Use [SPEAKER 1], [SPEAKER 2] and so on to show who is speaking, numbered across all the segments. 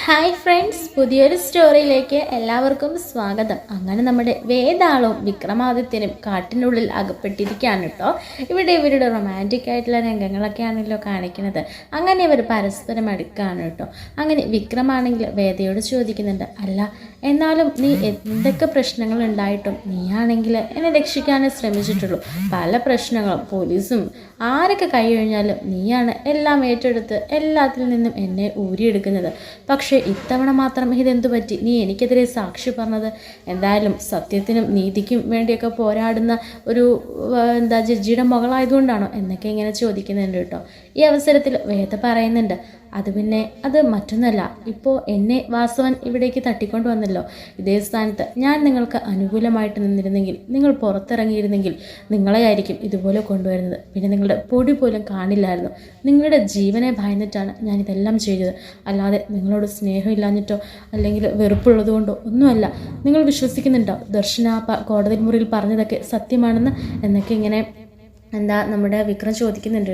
[SPEAKER 1] Hi friends, പുതിയൊരു സ്റ്റോറിയിലേക്ക് എല്ലാവർക്കും സ്വാഗതം. അങ്ങനെ നമ്മുടെ വേതാളവും വിക്രമാദിത്യനും കാട്ടിനുള്ളിൽ അകപ്പെട്ടിരിക്കുകയാണ് കേട്ടോ. ഇവിടെ ഇവരുടെ റൊമാൻറ്റിക് ആയിട്ടുള്ള രംഗങ്ങളൊക്കെയാണല്ലോ കാണിക്കുന്നത്. അങ്ങനെ ഇവർ പരസ്പരം അടുക്കുകയാണ് കേട്ടോ. അങ്ങനെ വിക്രമാണെങ്കിൽ വേദയോട് ചോദിക്കുന്നുണ്ട്, അല്ല എന്നാലും നീ എന്തൊക്കെ പ്രശ്നങ്ങൾ ഉണ്ടായിട്ടും നീയാണെങ്കിൽ എന്നെ രക്ഷിക്കാനേ ശ്രമിച്ചിട്ടുള്ളൂ. പല പ്രശ്നങ്ങളും പോലീസും ആരൊക്കെ കൈ കഴിഞ്ഞാലും നീയാണ് എല്ലാം ഏറ്റെടുത്ത് എല്ലാത്തിൽ നിന്നും എന്നെ ഊരിയെടുക്കുന്നത്. പക്ഷേ ഇത്തവണ മാത്രം ഇതെന്തു പറ്റി? നീ എനിക്കെതിരെ സാക്ഷി പറഞ്ഞത് എന്തായാലും സത്യത്തിനും നീതിക്കും വേണ്ടിയൊക്കെ പോരാടുന്ന ഒരു ജഡ്ജിയുടെ മകളായതുകൊണ്ടാണോ എന്നൊക്കെ ഇങ്ങനെ ചോദിക്കുന്നുണ്ട് കേട്ടോ. ഈ അവസരത്തിൽ വേദ പറയുന്നുണ്ട്, അത് മറ്റൊന്നല്ല, ഇപ്പോൾ എന്നെ വാസവൻ ഇവിടേക്ക് തട്ടിക്കൊണ്ട് വന്നല്ലോ. ഇതേ സ്ഥാനത്ത് ഞാൻ നിങ്ങൾക്ക് അനുകൂലമായിട്ട് നിന്നിരുന്നെങ്കിൽ, നിങ്ങൾ പുറത്തിറങ്ങിയിരുന്നെങ്കിൽ നിങ്ങളെയായിരിക്കും ഇതുപോലെ കൊണ്ടുവരുന്നത്. പിന്നെ നിങ്ങളുടെ പൊടി പോലും കാണില്ലായിരുന്നു. നിങ്ങളുടെ ജീവനെ ഭയന്നിട്ടാണ് ഞാനിതെല്ലാം ചെയ്തത്. അല്ലാതെ നിങ്ങളോട് സ്നേഹമില്ലാഞ്ഞിട്ടോ അല്ലെങ്കിൽ വെറുപ്പുള്ളത് കൊണ്ടോ ഒന്നുമല്ല. നിങ്ങൾ വിശ്വസിക്കുന്നുണ്ടോ ദർശന കോടതി മുറിയിൽ പറഞ്ഞതൊക്കെ സത്യമാണെന്ന് എന്നൊക്കെ ഇങ്ങനെ നമ്മുടെ വിക്രം ചോദിക്കുന്നുണ്ട്,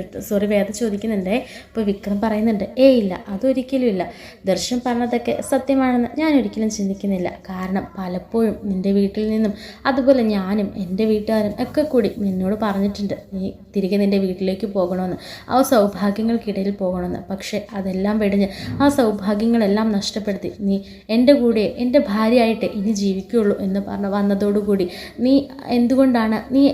[SPEAKER 1] വേദ ചോദിക്കുന്നുണ്ടേ. അപ്പോൾ വിക്രം പറയുന്നുണ്ട്, ഇല്ല, അതൊരിക്കലും ഇല്ല. ദർശൻ പറഞ്ഞതൊക്കെ സത്യമാണെന്ന് ഞാൻ ഒരിക്കലും ചിന്തിക്കുന്നില്ല. കാരണം പലപ്പോഴും നിൻ്റെ വീട്ടിൽ നിന്നും അതുപോലെ ഞാനും എൻ്റെ വീട്ടുകാരും ഒക്കെ കൂടി നിന്നോട് പറഞ്ഞിട്ടുണ്ട് നീ തിരികെ നിൻ്റെ വീട്ടിലേക്ക് പോകണമെന്ന്, ആ സൗഭാഗ്യങ്ങൾക്കിടയിൽ പോകണമെന്ന്. പക്ഷേ അതെല്ലാം വെടിഞ്ഞ് ആ സൗഭാഗ്യങ്ങളെല്ലാം നഷ്ടപ്പെടുത്തി നീ എൻ്റെ കൂടെ എൻ്റെ ഭാര്യയായിട്ട് ഇനി ജീവിക്കുകയുള്ളൂ എന്ന് പറഞ്ഞ് വന്നതോടുകൂടി നീ എന്തുകൊണ്ടാണ്, നീ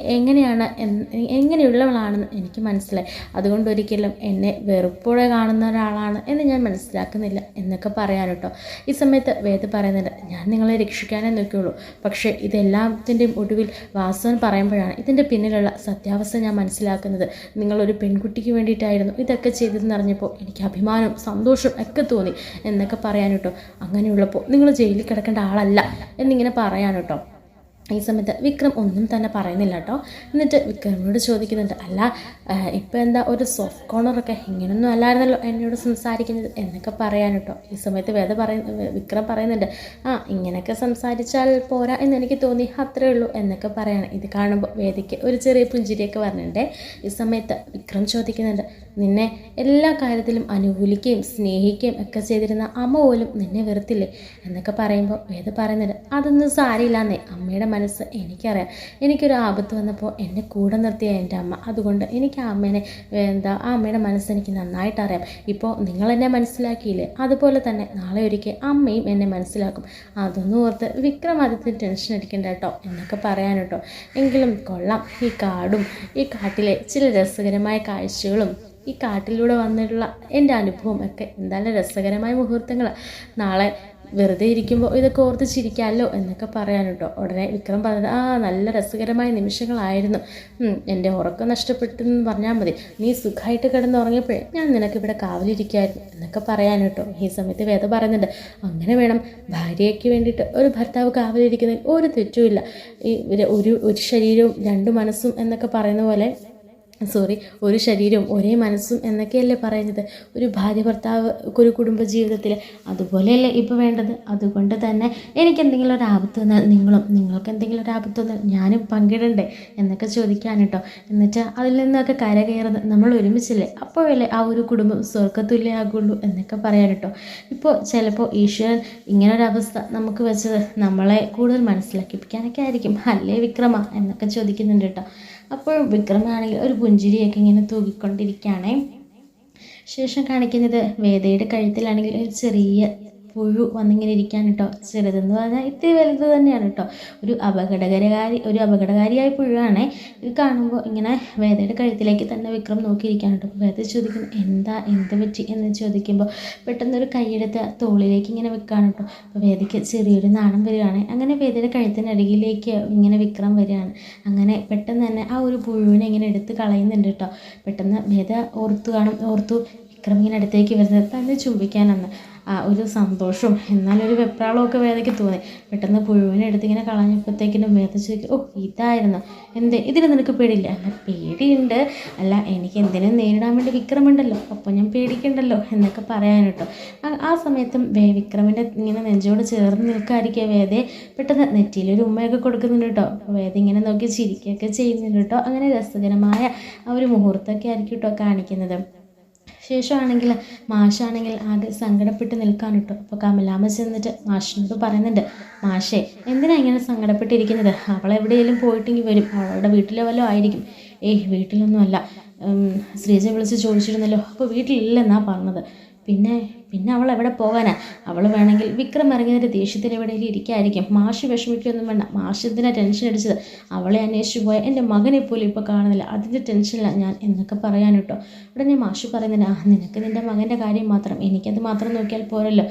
[SPEAKER 1] എങ്ങനെയുള്ളവളാണെന്ന് എനിക്ക് മനസ്സിലായി. അതുകൊണ്ട് ഒരിക്കലും എന്നെ വെറുപ്പോടെ കാണുന്ന ഒരാളാണ് എന്ന് ഞാൻ മനസ്സിലാക്കുന്നില്ല എന്നൊക്കെ പറയാൻ കേട്ടോ. ഈ സമയത്ത് വേദ പറയുന്നുണ്ട്, ഞാൻ നിങ്ങളെ രക്ഷിക്കാനേ നോക്കുകയുള്ളൂ. പക്ഷേ ഇതെല്ലാത്തിൻ്റെയും ഒടുവിൽ വാസവൻ പറയുമ്പോഴാണ് ഇതിൻ്റെ പിന്നിലുള്ള സത്യാവസ്ഥ ഞാൻ മനസ്സിലാക്കുന്നത്. നിങ്ങളൊരു പെൺകുട്ടിക്ക് വേണ്ടിയിട്ടായിരുന്നു ഇതൊക്കെ ചെയ്തതെന്ന് അറിഞ്ഞപ്പോൾ എനിക്ക് അഭിമാനവും സന്തോഷവും ഒക്കെ തോന്നി എന്നൊക്കെ പറയാൻ കേട്ടോ. അങ്ങനെയുള്ളപ്പോൾ നിങ്ങൾ ജയിലിൽ കിടക്കേണ്ട ആളല്ല എന്നിങ്ങനെ പറയാൻ കേട്ടോ. ഈ സമയത്ത് വിക്രം ഒന്നും തന്നെ പറയുന്നില്ല കേട്ടോ. എന്നിട്ട് വിക്രമിനോട് ചോദിക്കുന്നുണ്ട്, അല്ല ഇപ്പം എന്താ ഒരു സോഫ്റ്റ് കോർണറൊക്കെ ഇങ്ങനൊന്നും അല്ലായിരുന്നല്ലോ എന്നോട് സംസാരിക്കുന്നത് എന്നൊക്കെ പറയാൻ കേട്ടോ. ഈ സമയത്ത് വിക്രം പറയുന്നുണ്ട്, ഇങ്ങനെയൊക്കെ സംസാരിച്ചാൽ പോരാ എന്നെനിക്ക് തോന്നി, അത്രേ ഉള്ളൂ എന്നൊക്കെ പറയാണ്. ഇത് കാണുമ്പോൾ വേദിക്ക് ഒരു ചെറിയ പുഞ്ചിരിയൊക്കെ പറഞ്ഞിട്ടുണ്ടേ. ഈ സമയത്ത് വിക്രം ചോദിക്കുന്നുണ്ട്, നിന്നെ എല്ലാ കാര്യത്തിലും അനുകൂലിക്കുകയും സ്നേഹിക്കുകയും ഒക്കെ ചെയ്തിരുന്ന അമ്മ പോലും നിന്നെ വെറുത്തില്ലേ എന്നൊക്കെ പറയുമ്പോൾ വേദ പറയുന്നുണ്ട്, അതൊന്നും സാരിയില്ലാന്നേ. അമ്മയുടെ മനസ്സ് എനിക്കറിയാം. എനിക്കൊരു ആപത്ത് വന്നപ്പോൾ എന്നെ കൂടെ നിർത്തിയ എൻ്റെ അമ്മ. അതുകൊണ്ട് എനിക്ക് ആ അമ്മയുടെ മനസ്സ് എനിക്ക് നന്നായിട്ട് അറിയാം. ഇപ്പോൾ നിങ്ങളെന്നെ മനസ്സിലാക്കിയില്ലേ, അതുപോലെ തന്നെ നാളെ ഒരിക്കൽ അമ്മയും എന്നെ മനസ്സിലാക്കും. അതൊന്നും ഓർത്ത് വിക്രമാദിത്യന് ടെൻഷൻ അടിക്കണ്ട കേട്ടോ എന്നൊക്കെ പറയാൻ കേട്ടോ. എങ്കിലും കൊള്ളാം, ഈ കാടും ഈ കാട്ടിലെ ചില രസകരമായ കാഴ്ചകളും ഈ കാട്ടിലൂടെ വന്നിട്ടുള്ള എൻ്റെ അനുഭവം ഒക്കെ എന്തായാലും രസകരമായ മുഹൂർത്തങ്ങളാണ്. നാളെ വെറുതെ ഇരിക്കുമ്പോൾ ഇതൊക്കെ ഓർത്ത് ചിരിക്കാമല്ലോ എന്നൊക്കെ പറയാൻ കേട്ടോ. ഉടനെ വിക്രം പറഞ്ഞത്, നല്ല രസകരമായ നിമിഷങ്ങളായിരുന്നു. എൻ്റെ ഉറക്കം നഷ്ടപ്പെട്ടെന്ന് പറഞ്ഞാൽ മതി. നീ സുഖമായിട്ട് കിടന്നുറങ്ങിയപ്പോഴേ ഞാൻ നിനക്കിവിടെ കാവലിരിക്കുമായിരുന്നു എന്നൊക്കെ പറയാൻ കേട്ടോ. ഈ സമയത്ത് വേദ പറയുന്നുണ്ട്, അങ്ങനെ വേണം ഭാര്യയ്ക്ക് വേണ്ടിയിട്ട് ഒരു ഭർത്താവ് കാവലിരിക്കുന്നതിൽ ഒരു തെറ്റുമില്ല. ഈ ഒരു ശരീരവും രണ്ട് മനസ്സും എന്നൊക്കെ പറയുന്ന പോലെ, ഒരു ശരീരവും ഒരേ മനസ്സും എന്നൊക്കെയല്ലേ പറയുന്നത് ഒരു ഭാര്യ ഭർത്താവ് ഒരു കുടുംബ ജീവിതത്തിൽ. അതുപോലെയല്ലേ ഇപ്പോൾ വേണ്ടത്. അതുകൊണ്ട് തന്നെ എനിക്കെന്തെങ്കിലും ഒരു ആപത്ത് വന്നാൽ നിങ്ങൾക്ക് എന്തെങ്കിലും ഒരു ആപത്ത് വന്നാൽ ഞാനും പങ്കിടണ്ടേ എന്നൊക്കെ ചോദിക്കാൻ കേട്ടോ. എന്നിട്ട് അതിൽ നിന്നൊക്കെ കരകയറുന്നത് നമ്മൾ ഒരുമിച്ചില്ലേ, അപ്പോഴല്ലേ ആ ഒരു കുടുംബം സ്വർഗ്ഗതുല്യമാകുള്ളൂ എന്നൊക്കെ പറയാൻ കേട്ടോ. ഇപ്പോൾ ചിലപ്പോൾ ഈശ്വരൻ ഇങ്ങനൊരവസ്ഥ നമുക്ക് വെച്ചത് നമ്മളെ കൂടുതൽ മനസ്സിലാക്കിപ്പിക്കാനൊക്കെ ആയിരിക്കും, അല്ലേ വിക്രമ എന്നൊക്കെ ചോദിക്കുന്നുണ്ട് കേട്ടോ. അപ്പോഴും വിക്രമാണെങ്കിൽ ഒരു പുഞ്ചിരിയൊക്കെ ഇങ്ങനെ തൂക്കിക്കൊണ്ടിരിക്കുകയാണേ. ശേഷം കാണിക്കുന്നത് വേദയുടെ കഴുത്തിലാണെങ്കിൽ ഒരു ചെറിയ പുഴു വന്നിങ്ങനെ ഇരിക്കാൻ കേട്ടോ. ചെറുതെന്ന് പറഞ്ഞാൽ ഇത്തിരി വലുത് തന്നെയാണ് കേട്ടോ. ഒരു അപകടകാരിയായ പുഴുവാണേ. ഇത് കാണുമ്പോൾ ഇങ്ങനെ വേദയുടെ കഴുത്തിലേക്ക് തന്നെ വിക്രം നോക്കിയിരിക്കാൻ കേട്ടോ. വേദ ചോദിക്കുന്നു, എന്ത് പറ്റി എന്ന് ചോദിക്കുമ്പോൾ പെട്ടെന്നൊരു കൈയെടുത്ത് തോളിലേക്ക് ഇങ്ങനെ വെക്കുകയാണ് കേട്ടോ. അപ്പോൾ വേദയ്ക്ക് ചെറിയൊരു നാണം വരികയാണ്. അങ്ങനെ വേദയുടെ കഴുത്തിനരികിലേക്ക് ഇങ്ങനെ വിക്രം വരികയാണ്. അങ്ങനെ പെട്ടെന്ന് തന്നെ ആ ഒരു പുഴുവിനെ ഇങ്ങനെ എടുത്ത് കളയുന്നുണ്ട് കേട്ടോ. പെട്ടെന്ന് വേദ ഓർത്തു വിക്രം ഇങ്ങനെ അടുത്തേക്ക് വരുന്നത് തന്നെ ചുംബിക്കാനെന്ന്. ഒരു സന്തോഷവും എന്നാലൊരു വെപ്രാളമൊക്കെ വേദയ്ക്ക് തോന്നി. പെട്ടെന്ന് പുഴുവിനെ എടുത്തിങ്ങനെ കളഞ്ഞപ്പോഴത്തേക്കിനും വേദ ചോദിക്കും, ഇതായിരുന്നു ഇതിന് നിനക്ക് പേടിയില്ല? അല്ല പേടിയുണ്ട്, അല്ല എനിക്ക് എന്തിനും നേരിടാൻ വേണ്ടി വിക്രമുണ്ടല്ലോ, അപ്പോൾ ഞാൻ പേടിക്കണ്ടല്ലോ എന്നൊക്കെ പറയാൻ കേട്ടോ. ആ സമയത്തും വിക്രമിൻ്റെ ഇങ്ങനെ നെഞ്ചോട് ചേർന്ന് നിൽക്കാതിരിക്കുക വേദയെ പെട്ടെന്ന് നെറ്റിയിലൊരു ഉമ്മയൊക്കെ കൊടുക്കുന്നുണ്ട് കേട്ടോ. വേദ ഇങ്ങനെ നോക്കി ചിരിക്കുകയൊക്കെ ചെയ്യുന്നുണ്ട് കേട്ടോ. അങ്ങനെ രസകരമായ ആ ഒരു മുഹൂർത്തമൊക്കെ ആയിരിക്കും കേട്ടോ കാണിക്കുന്നത്. ശേഷമാണെങ്കിൽ മാഷാണെങ്കിൽ ആകെ സങ്കടപ്പെട്ട് നിൽക്കാൻ കിട്ടും. അപ്പോൾ കമലാമ്മ ചെന്നിട്ട് മാഷിനോട് പറയുന്നുണ്ട്, മാഷേ എന്തിനാ ഇങ്ങനെ സങ്കടപ്പെട്ടിരിക്കുന്നത്? അവളെവിടെയെങ്കിലും പോയിട്ടെങ്കിൽ വരും, അവളുടെ വീട്ടിലെ വല്ലതും ആയിരിക്കും. ഏയ് വീട്ടിലൊന്നും അല്ല, ശ്രീജ വിളിച്ച് ചോദിച്ചിരുന്നല്ലോ, അപ്പോൾ വീട്ടിലില്ലെന്നാ പറഞ്ഞത്. പിന്നെ പിന്നെ അവൾ എവിടെ പോകാനാ? അവൾ വേണമെങ്കിൽ വിക്രം ഇറങ്ങിയതിൻ്റെ ദേഷ്യത്തിന് എവിടെയെങ്കിലും ഇരിക്കായിരിക്കും. മാഷ് വിഷമിക്കൊന്നും വേണ്ട, മാഷ് എന്തിനാ ടെൻഷൻ അടിച്ചത്? അവളെ അന്വേഷിച്ച് പോയ എൻ്റെ മകനെ പോലും ഇപ്പോൾ കാണുന്നില്ല, അതിൻ്റെ ടെൻഷനില്ല ഞാൻ എന്നൊക്കെ പറയാൻ കേട്ടോ. ഉടനെ മാഷ് പറയുന്നില്ല, നിനക്ക് നിൻ്റെ മകൻ്റെ കാര്യം മാത്രം, എനിക്കത് മാത്രം നോക്കിയാൽ പോരല്ലോ,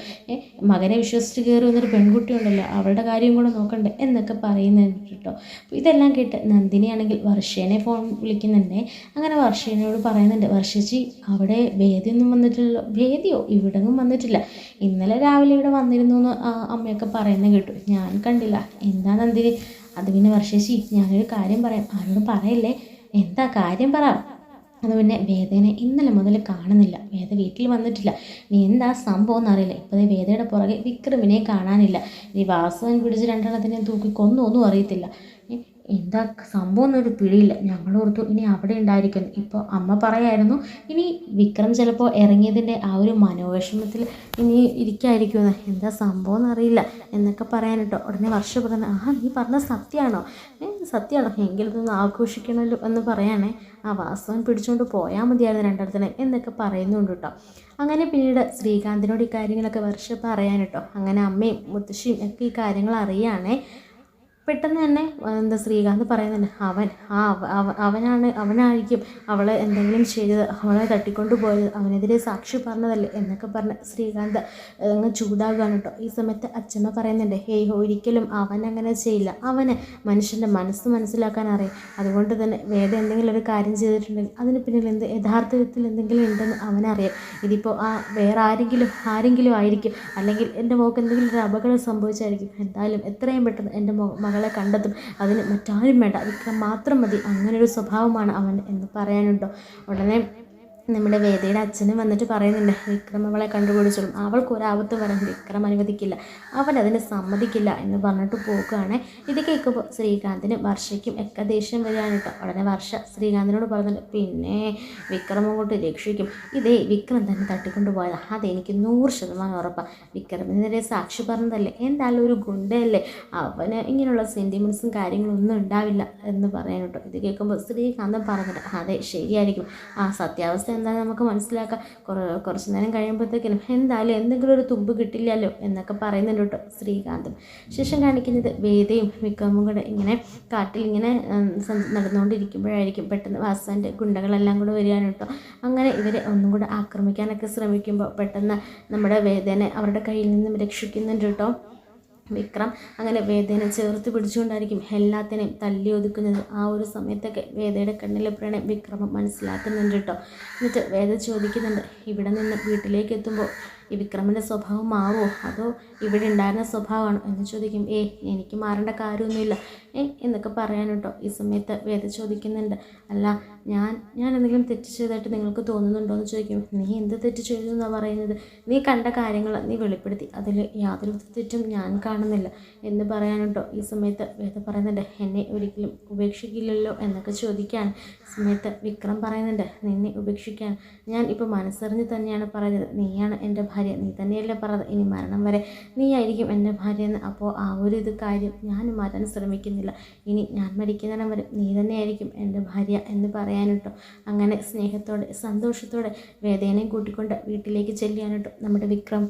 [SPEAKER 1] മകനെ വിശ്വസിച്ച് കയറി വന്നൊരു പെൺകുട്ടി ഉണ്ടല്ലോ, അവളുടെ കാര്യം കൂടെ നോക്കണ്ടേ എന്നൊക്കെ പറയുന്നുണ്ട് കേട്ടോ. അപ്പോൾ ഇതെല്ലാം കേട്ട് നന്ദിനിയാണെങ്കിൽ വർഷേനെ ഫോൺ വിളിക്കുന്നുണ്ടേ. അങ്ങനെ വർഷേനോട് പറയുന്നുണ്ട്, വർഷേച്ചി അവിടെ വേദിയൊന്നും വന്നിട്ടില്ലല്ലോ. വേദിയോ? ഇവിടെ വന്നിട്ടില്ല, ഇന്നലെ രാവിലെ ഇവിടെ വന്നിരുന്നു എന്ന് അമ്മയൊക്കെ പറയുന്നത് കേട്ടു, ഞാൻ കണ്ടില്ല. എന്താ നന്ദിനി? അത് പിന്നെ വർഷേച്ചി ഞാനൊരു കാര്യം പറയാം, ആരോടും പറയല്ലേ. എന്താ കാര്യം പറ? അത് പിന്നെ വേദേനെ ഇന്നലെ മുതൽ കാണുന്നില്ല, വേദ വീട്ടിൽ വന്നിട്ടില്ല. നീ എന്താ സംഭവം എന്നറിയില്ല. ഇപ്പോഴേ വേദയുടെ പുറകെ വിക്രമിനെ കാണാനില്ല. ഇനി വാസുവൻ പിടിച്ച് രണ്ടെണ്ണത്തിനെ തൂക്കി കൊന്നൊന്നും അറിയത്തില്ല. എന്താ സംഭവം എന്നൊരു പിടിയില്ല. ഞങ്ങളോർത്തു ഇനി അവിടെ ഉണ്ടായിരിക്കുന്നു. ഇപ്പോൾ അമ്മ പറയായിരുന്നു ഇനി വിക്രം ചിലപ്പോൾ ഇറങ്ങിയതിൻ്റെ ആ ഒരു മനോവിഷമത്തിൽ ഇനി ഇരിക്കായിരിക്കുമെന്ന്. എന്താ സംഭവം എന്നറിയില്ല എന്നൊക്കെ പറയാനിട്ടോ. ഉടനെ വർഷ പറഞ്ഞു, നീ പറഞ്ഞ സത്യമാണോ? സത്യമാണോ? എങ്കിലൊന്ന് ആഘോഷിക്കണമല്ലോ എന്ന് പറയാനേ. വാസവൻ പിടിച്ചുകൊണ്ട് പോയാൽ മതിയായിരുന്നു രണ്ടിടത്തിനെ എന്നൊക്കെ പറയുന്നുണ്ട് കേട്ടോ. അങ്ങനെ പിന്നീട് ശ്രീകാന്തിനോട് ഈ കാര്യങ്ങളൊക്കെ വർഷ പറയാനിട്ടോ. അങ്ങനെ അമ്മയും മുത്തശ്ശിയും ഒക്കെ ഈ കാര്യങ്ങൾ അറിയുകയാണേ. പെട്ടെന്ന് തന്നെ എന്താ ശ്രീകാന്ത് പറയുന്നുണ്ട്, അവനായിരിക്കും അവളെ എന്തെങ്കിലും ചെയ്തത്, അവളെ തട്ടിക്കൊണ്ട് പോയത്, അവനെതിരെ സാക്ഷി പറഞ്ഞതല്ലേ എന്നൊക്കെ പറഞ്ഞ് ശ്രീകാന്ത് അങ്ങ് ചൂടാകുകയാണ് കേട്ടോ. ഈ സമയത്ത് അച്ഛമ്മ പറയുന്നുണ്ട്, ഒരിക്കലും അവൻ അങ്ങനെ ചെയ്യില്ല, അവന് മനുഷ്യൻ്റെ മനസ്സ് മനസ്സിലാക്കാൻ അറിയാം. അതുകൊണ്ട് തന്നെ വേറെ എന്തെങ്കിലും ഒരു കാര്യം ചെയ്തിട്ടുണ്ടെങ്കിൽ അതിന് പിന്നിൽ യഥാർത്ഥത്തിൽ എന്തെങ്കിലും ഉണ്ടെന്ന് അവനറിയാം. ഇതിപ്പോൾ വേറെ ആരെങ്കിലും ആയിരിക്കും, അല്ലെങ്കിൽ എൻ്റെ മോൾക്ക് എന്തെങ്കിലും ഒരു അപകടം സംഭവിച്ചായിരിക്കും. എന്തായാലും എത്രയും പെട്ടെന്ന് എൻ്റെ മകളെ കണ്ടെത്തും, അതിന് മറ്റാരും വേണ്ട, വിക്രം മാത്രം മതി. അങ്ങനൊരു സ്വഭാവമാണ് അവൻ എന്ന് പറയാനുണ്ടോ. ഉടനെ നമ്മുടെ വേദയുടെ അച്ഛനും വന്നിട്ട് പറയുന്നുണ്ട്, വിക്രം അവളെ കണ്ടുപിടിച്ചോളും, അവൾക്കൊരാപത്ത് വരാൻ വിക്രം അനുവദിക്കില്ല, അവൻ അതിന് സമ്മതിക്കില്ല എന്ന് പറഞ്ഞിട്ട് പോകുകയാണ്. ഇത് കേൾക്കുമ്പോൾ ശ്രീകാന്തിനും വർഷയ്ക്കും ഒക്കെ ദേഷ്യം വരികയാണ് കേട്ടോ. ഉടനെ വർഷ ശ്രീകാന്തിനോട് പറഞ്ഞിട്ട്, പിന്നെ വിക്രമം കൊണ്ട് രക്ഷിക്കും, ഇതേ വിക്രം തന്നെ തട്ടിക്കൊണ്ട് പോയതാണ്, അതെനിക്ക് 100% ഉറപ്പാണ്. വിക്രമിനെതിരെ സാക്ഷി പറഞ്ഞതല്ലേ, എന്തായാലും ഒരു ഗുണ്ടയല്ലേ, അവന് ഇങ്ങനെയുള്ള സെൻറ്റിമെൻറ്റ്സും കാര്യങ്ങളൊന്നും ഉണ്ടാവില്ല എന്ന് പറയാൻ കേട്ടോ. ഇത് കേൾക്കുമ്പോൾ ശ്രീകാന്തൻ പറഞ്ഞിട്ട്, അതെ ശരിയായിരിക്കും, സത്യാവസ്ഥ എന്താണെന്ന് നമുക്ക് മനസ്സിലാക്കാം, കുറച്ച് നേരം കഴിയുമ്പോഴത്തേക്കിനും എന്തായാലും എന്തെങ്കിലും ഒരു തുമ്പ് കിട്ടില്ലല്ലോ എന്നൊക്കെ പറയുന്നുണ്ട് കേട്ടോ ശ്രീകാന്തും. ശേഷം കാണിക്കുന്നത് വേദയും വിക്രമും കൂടെ ഇങ്ങനെ കാട്ടിൽ ഇങ്ങനെ നടന്നുകൊണ്ടിരിക്കുമ്പോഴായിരിക്കും പെട്ടെന്ന് വാസുവിൻ്റെ ഗുണ്ടകളെല്ലാം കൂടെ വരികയാണ് കേട്ടോ. അങ്ങനെ ഇവരെ ഒന്നും കൂടെ ആക്രമിക്കാനൊക്കെ ശ്രമിക്കുമ്പോൾ പെട്ടെന്ന് നമ്മുടെ വേദനെ അവരുടെ കയ്യിൽ നിന്നും രക്ഷിക്കുന്നുണ്ട് കേട്ടോ വിക്രം. അങ്ങനെ വേദനെ ചേർത്ത് പിടിച്ചുകൊണ്ടായിരിക്കും എല്ലാത്തിനെയും തല്ലി ഒതുക്കുന്നത്. ആ ഒരു സമയത്തൊക്കെ വേദയുടെ കണ്ണിലെ പ്രണയം വിക്രമം മനസ്സിലാക്കുന്നുണ്ട് കേട്ടോ. എന്നിട്ട് വേദ ചോദിക്കുന്നുണ്ട്, ഇവിടെ നിന്ന് വീട്ടിലേക്ക് എത്തുമ്പോൾ ഈ വിക്രമിൻ്റെ സ്വഭാവം മാറുമോ, അതോ ഇവിടെ ഉണ്ടായിരുന്ന സ്വഭാവമാണോ എന്ന് ചോദിക്കും. എനിക്ക് മാറേണ്ട കാര്യമൊന്നുമില്ല എന്നൊക്കെ പറയാൻ കേട്ടോ. ഈ സമയത്ത് വേദ ചോദിക്കുന്നുണ്ട്, അല്ല ഞാൻ എന്തെങ്കിലും തെറ്റ് ചെയ്തായിട്ട് നിങ്ങൾക്ക് തോന്നുന്നുണ്ടോ എന്ന് ചോദിക്കും. നീ എന്ത് തെറ്റ് ചെയ്തു എന്നാണ് പറയുന്നത്? നീ കണ്ട കാര്യങ്ങൾ നീ വെളിപ്പെടുത്തി, അതിൽ യാതൊരു തെറ്റും ഞാൻ കാണുന്നില്ല എന്ന് പറയാൻ കേട്ടോ. ഈ സമയത്ത് വേദ പറയുന്നുണ്ട്, എന്നെ ഒരിക്കലും ഉപേക്ഷിക്കില്ലല്ലോ എന്നൊക്കെ ചോദിക്കുകയാണ്. സമയത്ത് വിക്രം പറയുന്നുണ്ട്, നിന്നെ ഉപേക്ഷിക്കാൻ ഞാൻ ഇപ്പോൾ മനസ്സറിഞ്ഞ് തന്നെയാണ് പറയുന്നത്, നീയാണ് എൻ്റെ ഭാര്യ, നീ തന്നെയല്ലേ പറഞ്ഞത് ഇനി മരണം വരെ നീ ആയിരിക്കും എൻ്റെ ഭാര്യ എന്ന്. അപ്പോൾ ആ ഒരു കാര്യം ഞാൻ മാറ്റാൻ ശ്രമിക്കുന്നില്ല, ഇനി ഞാൻ മരിക്കുന്നിടം വരെ നീ തന്നെയായിരിക്കും എൻ്റെ ഭാര്യ എന്ന് പറയാനിട്ടോ. അങ്ങനെ സ്നേഹത്തോടെ സന്തോഷത്തോടെ വേദനയും കൂട്ടിക്കൊണ്ട് വീട്ടിലേക്ക് ചെല്ലിയാനിട്ടോ നമ്മുടെ വിക്രം.